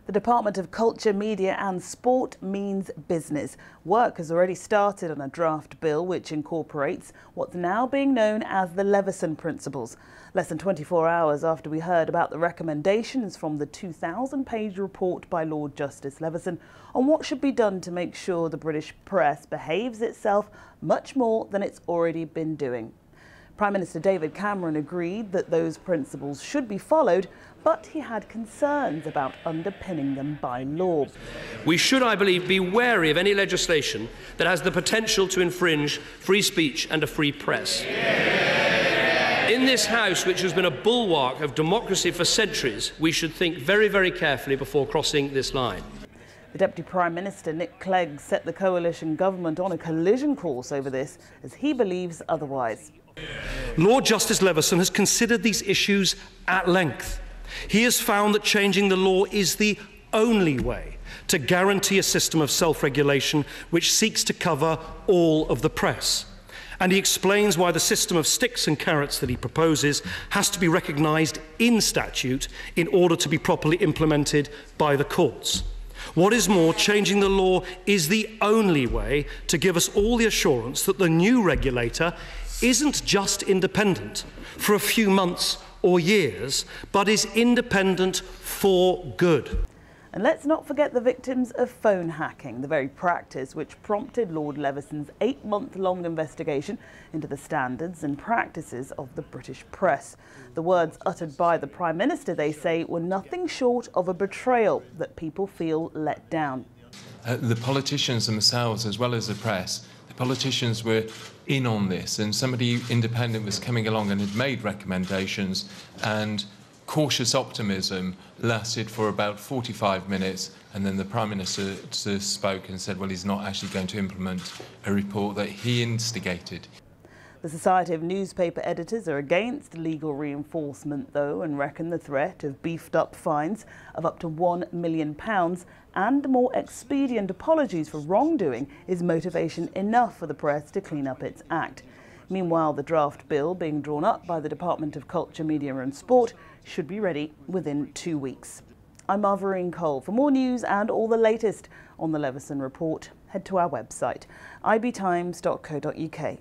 The Department of Culture, Media and Sport means business. Work has already started on a draft bill which incorporates what's now being known as the Leveson Principles. Less than 24 hours after we heard about the recommendations from the 2,000-page report by Lord Justice Leveson on what should be done to make sure the British press behaves itself much more than it's already been doing. Prime Minister David Cameron agreed that those principles should be followed, but he had concerns about underpinning them by law. We should, I believe, be wary of any legislation that has the potential to infringe free speech and a free press. In this House, which has been a bulwark of democracy for centuries, we should think very, very carefully before crossing this line. The Deputy Prime Minister, Clegg, set the coalition government on a collision course over this, as he believes otherwise. Lord Justice Leveson has considered these issues at length. He has found that changing the law is the only way to guarantee a system of self-regulation which seeks to cover all of the press. And he explains why the system of sticks and carrots that he proposes has to be recognised in statute in order to be properly implemented by the courts. What is more, changing the law is the only way to give us all the assurance that the new regulator isn't just independent for a few months or years, but is independent for good. And let's not forget the victims of phone hacking, the very practice which prompted Lord Leveson's 8-month-long investigation into the standards and practices of the British press. The words uttered by the Prime Minister, they say, were nothing short of a betrayal that people feel let down. The politicians themselves, as well as the press, the politicians were in on this, and somebody independent was coming along and had made recommendations, and cautious optimism lasted for about 45 minutes, and then the Prime Minister spoke and said, well, he's not actually going to implement a report that he instigated. The Society of Newspaper Editors are against legal reinforcement, though, and reckon the threat of beefed-up fines of up to £1 million and more expedient apologies for wrongdoing is motivation enough for the press to clean up its act. Meanwhile, the draft bill being drawn up by the Department of Culture, Media and Sport should be ready within 2 weeks. I'm Marverine Cole. For more news and all the latest on the Leveson report, head to our website, ibtimes.co.uk.